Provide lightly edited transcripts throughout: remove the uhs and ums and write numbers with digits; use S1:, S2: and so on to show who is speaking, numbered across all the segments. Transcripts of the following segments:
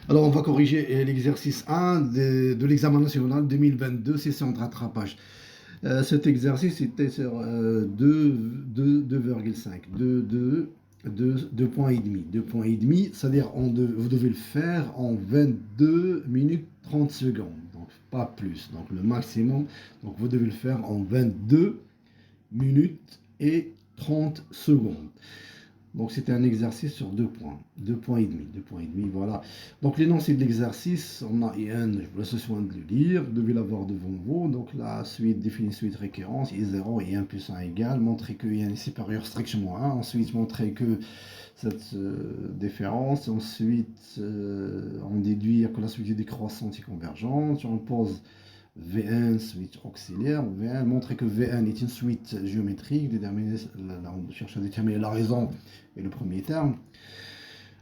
S1: Alors, on va corriger l'exercice 1 de l'examen national 2022, session de rattrapage. Cet exercice était sur 2,5, 2 points et demi. 2 points et demi, c'est-à-dire vous devez le faire en 22 minutes 30 secondes, donc pas plus. Donc le maximum, donc vous devez le faire en 22 minutes et 30 secondes. Donc c'était un exercice sur 2 points et demi, 2 points et demi, voilà. Donc l'énoncé de l'exercice, on a IN, je vous laisse soin de le lire, vous devez l'avoir devant vous. Donc la suite définit suite récurrence, I0 et 1 plus 1 égale, montrer que IN est supérieur strictement à 1, ensuite montrer que cette différence, ensuite on déduit que la suite est décroissante et convergente, on pose V1, suite auxiliaire. V1, montrer que V1 est une suite géométrique. On cherche à déterminer la raison et le premier terme.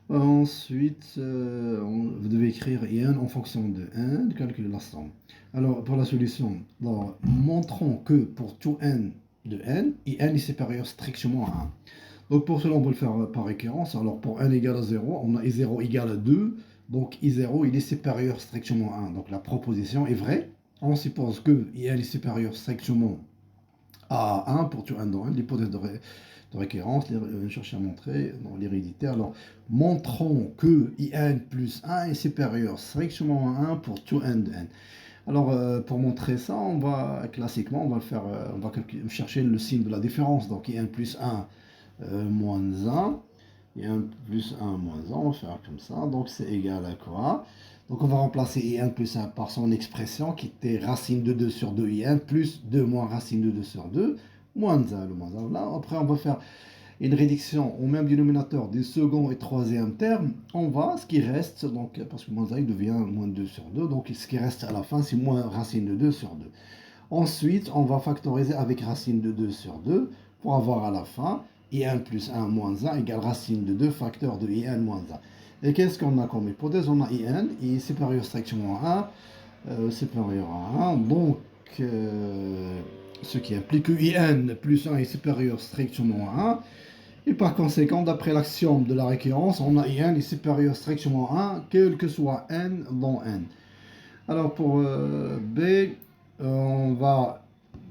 S1: Ensuite, vous devez écrire IN en fonction de 1, de calculer la somme. Alors, pour la solution, montrons que pour tout n de n, IN est supérieur strictement à 1. Donc, pour cela, on peut le faire par récurrence. Alors, pour n égale à 0, on a I0 égale à 2. Donc, I0, il est supérieur strictement à 1. Donc, la proposition est vraie. On suppose que IN est supérieur strictement à 1 pour tout n dans n. L'hypothèse de récurrence, chercher à montrer dans l'héréditaire. Alors, montrons que IN plus 1 est supérieur strictement à 1 pour tout n de n. Alors, pour montrer ça, classiquement, on va le faire, on va chercher le signe de la différence. Donc, IN plus 1 moins 1, et 1 plus 1 moins 1, on va faire comme ça, donc c'est égal à quoi? Donc on va remplacer I1 plus 1 par son expression qui était racine de 2 sur 2 I1 plus 2 moins racine de 2 sur 2, moins 1, le moins 1 là. Après on va faire une réduction au même dénominateur des second et troisième termes. On va, ce qui reste, donc parce que moins 1 il devient moins 2 sur 2, donc ce qui reste à la fin c'est moins racine de 2 sur 2. Ensuite on va factoriser avec racine de 2 sur 2 pour avoir à la fin I1 plus 1 moins 1 égale racine de 2 facteur de I1 moins 1. Et qu'est-ce qu'on a comme hypothèse? On a IN, I est supérieur strictement à 1, supérieur à 1, donc ce qui implique que IN plus 1 est supérieur strictement à 1, et par conséquent, d'après l'axiome de la récurrence, on a IN est supérieur strictement à 1, quel que soit n dans n. Alors pour B, on va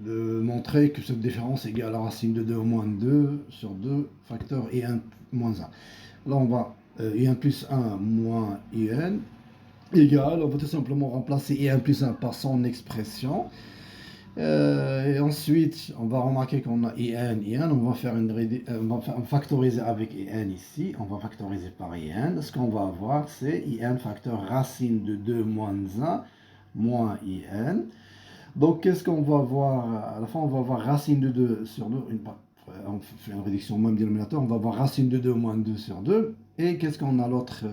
S1: montrer que cette différence est égale à racine de 2 moins 2 sur 2 facteur IN moins 1. Là on va IN plus 1 moins IN égale, on va tout simplement remplacer IN plus 1 par son expression. Et ensuite, on va remarquer qu'on a IN, on va faire on va factoriser avec IN ici, on va factoriser par IN. Ce qu'on va avoir, c'est IN facteur racine de 2 moins 1 moins IN. Donc, qu'est-ce qu'on va avoir? À la fin, on va avoir racine de 2 sur 2. On fait une réduction au même dénominateur. On va avoir racine de 2 moins 2 sur 2. Et qu'est-ce qu'on a l'autre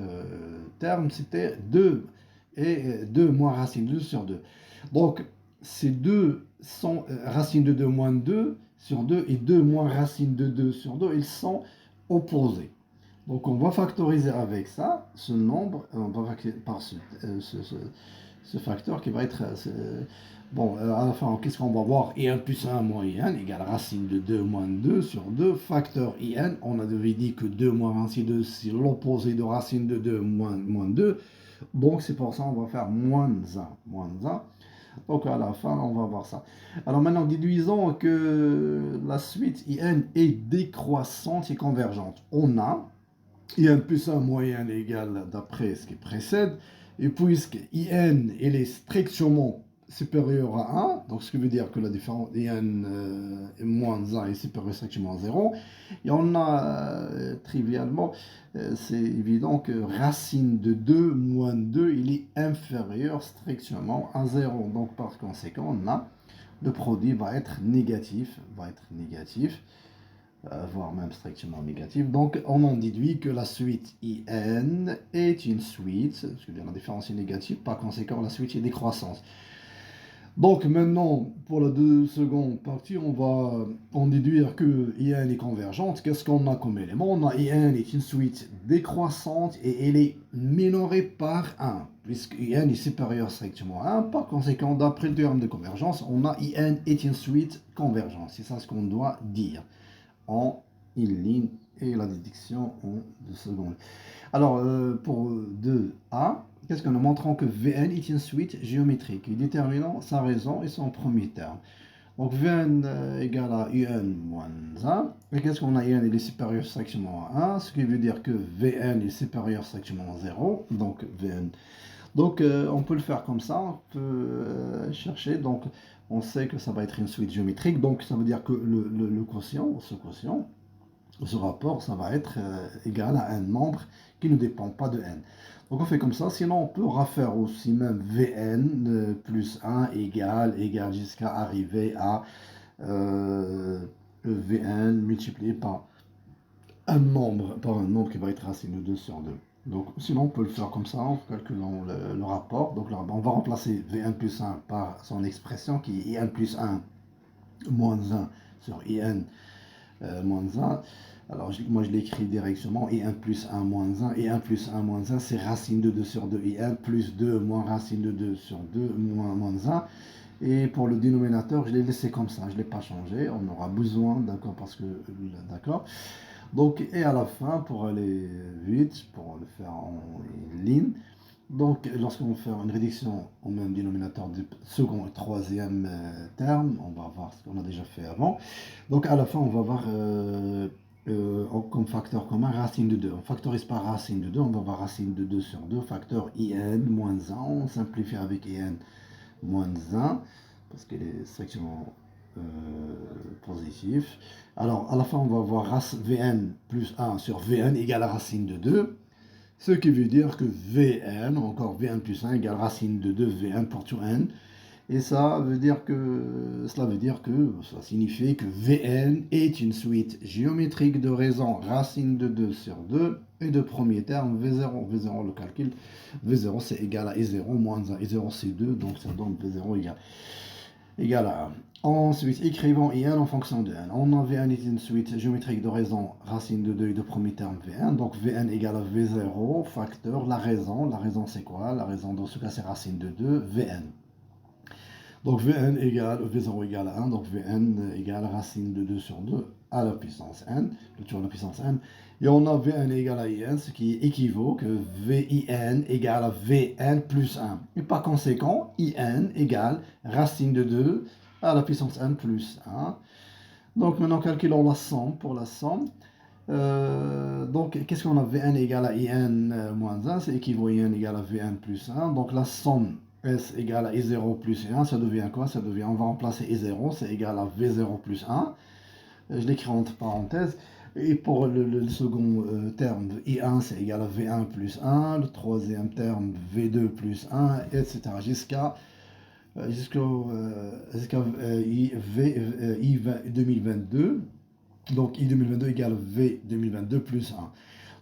S1: terme? C'était 2 et 2 moins racine de 2 sur 2. Donc, ces deux sont racine de 2 moins 2 sur 2 et 2 moins racine de 2 sur 2. Ils sont opposés. Donc, on va factoriser avec ça, ce nombre, on va factoriser par ce facteur qui va être... bon, à la fin, qu'est-ce qu'on va voir? I1 plus 1 moins I1 égale racine de 2 moins 2 sur 2 facteur IN. On avait dit que 2 moins racine de 2, c'est l'opposé de racine de 2 moins 2. Donc, c'est pour ça qu'on va faire moins 1. Moins 1. Donc, à la fin, on va voir ça. Alors, maintenant, déduisons que la suite IN est décroissante et convergente. On a IN plus 1 moins IN égale d'après ce qui précède. Et puisque IN elle est strictement supérieur à 1, donc ce qui veut dire que la différence IN moins 1 est supérieur strictement à 0, et on a trivialement, c'est évident que racine de 2 moins 2, il est inférieur strictement à 0. Donc par conséquent, on a le produit va être négatif, voire même strictement négatif. Donc on en déduit que la suite IN est une suite, parce que la différence est négative, par conséquent la suite est décroissante. Donc maintenant, pour la seconde partie, on va en déduire que IN est convergente. Qu'est-ce qu'on a comme élément? On a IN est une suite décroissante et elle est minorée par 1, puisque IN est supérieur strictement à 1. Par conséquent, d'après le théorème de convergence, on a IN est une suite convergente. C'est ça ce qu'on doit dire en une ligne et la déduction en 2 secondes. Alors, pour 2A, qu'est-ce qu'on a? Montrant que Vn est une suite géométrique et déterminant sa raison et son premier terme. Donc Vn égale à Un moins 1. Et qu'est-ce qu'on a? Un il est supérieur strictement à 1, ce qui veut dire que Vn est supérieur strictement à 0. Donc Vn. Donc on peut le faire comme ça, on peut chercher. Donc on sait que ça va être une suite géométrique. Donc ça veut dire que le quotient, ce rapport, ça va être égal à un nombre qui ne dépend pas de n. Donc on fait comme ça, sinon on peut refaire aussi même Vn plus 1 égale jusqu'à arriver à Vn multiplié par un nombre qui va être racine de 2 sur 2. Donc sinon on peut le faire comme ça en calculant le rapport. Donc on va remplacer Vn plus 1 par son expression qui est In plus 1 moins 1 sur In moins 1. Alors moi je l'écris directement, I1 plus 1 moins 1, I1 plus 1 moins 1 c'est racine de 2 sur 2, I1 plus 2 moins racine de 2 sur 2 moins 1. Et pour le dénominateur, je l'ai laissé comme ça, je ne l'ai pas changé, on aura besoin, d'accord, parce que, d'accord. Donc, et à la fin, pour aller vite, pour le faire en ligne, donc lorsqu'on fait une réduction au même dénominateur du second et troisième terme, on va voir ce qu'on a déjà fait avant. Donc à la fin, on va voir comme facteur commun racine de 2. On factorise par racine de 2, on va voir racine de 2 sur 2, facteur in moins 1, on simplifie avec in moins 1, parce qu'il est strictement positif. Alors à la fin, on va voir Vn plus 1 sur Vn égale à racine de 2. Ce qui veut dire que Vn, encore Vn plus 1 égale racine de 2 Vn pour tout n. Et cela veut dire que ça signifie que Vn est une suite géométrique de raison racine de 2 sur 2 et de premier terme V0. V0, le calcul, V0 c'est égal à I0 moins 1. I0 c'est 2, donc ça donne V0 égal à 1. Ensuite, écrivons IN en fonction de n. On a Vn est une suite géométrique de raison racine de 2 et de premier terme Vn. Donc Vn égale à V0, facteur, la raison. La raison c'est quoi? La raison dans ce cas c'est racine de 2, Vn. Donc Vn égale, V0 égale à 1, donc Vn égale racine de 2 sur 2 à la puissance n, toujours la puissance n. Et on a Vn égale à In, ce qui équivaut que Vin égale à Vn plus 1. Et par conséquent, In égale racine de 2 à la puissance n plus 1. Donc maintenant calculons la somme pour la somme. Donc qu'est-ce qu'on a? Vn égale à In moins 1, c'est équivaut à In égale à Vn plus 1. Donc la somme S égale à I0 plus 1, ça devient quoi? Ça devient, on va remplacer I0, c'est égal à V0 plus 1. Je l'écris entre parenthèses. Et pour le second terme, I1 c'est égal à V1 plus 1, le troisième terme V2 plus 1, etc. jusqu'à I 2022. Donc I 2022 égale V 2022 plus 1.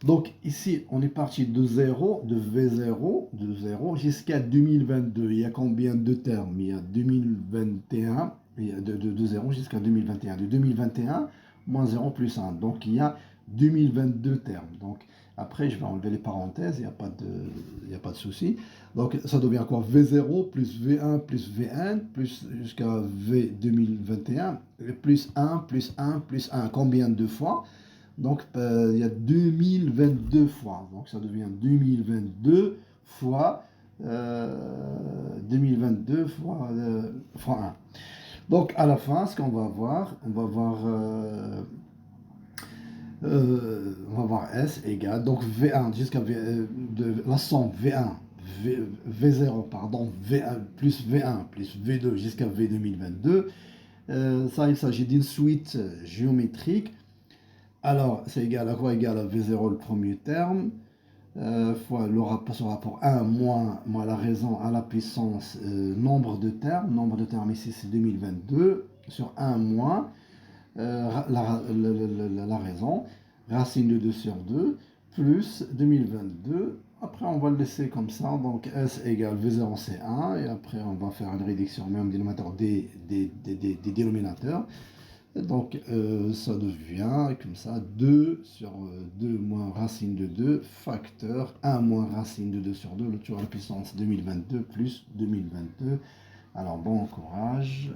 S1: Donc ici, on est parti de 0, de V0 jusqu'à 2022. Il y a combien de termes? Il y a 2021, de 0 jusqu'à 2021. De 2021, moins 0 plus 1. Donc il y a 2022 termes. Donc après, je vais enlever les parenthèses, il n'y a pas de souci. Donc ça devient quoi? V0 plus V1 plus V1 plus jusqu'à V 2021 plus 1 plus 1 plus 1. Combien de fois? Donc il y a 2022 fois. Donc ça devient 2022 fois 2022 fois 1. Donc à la fin, ce qu'on va voir, on va voir S égale, donc V1 jusqu'à la somme V1, V0, pardon, V1 plus V2 jusqu'à V 2022. Ça, il s'agit d'une suite géométrique. Alors, c'est égal à quoi? Égal à V0 le premier terme, fois ce rapport 1 moins la raison à la puissance nombre de termes. Nombre de termes ici c'est 2022 sur 1 moins la raison, racine de 2 sur 2, plus 2022. Après, on va le laisser comme ça. Donc, S égale V0, c'est 1. Et après, on va faire une réduction même dénominateur des dénominateurs. Et donc, ça devient comme ça 2 sur 2 moins racine de 2, facteur 1 moins racine de 2 sur 2, le tout à la puissance 2022 plus 2022. Alors, bon courage.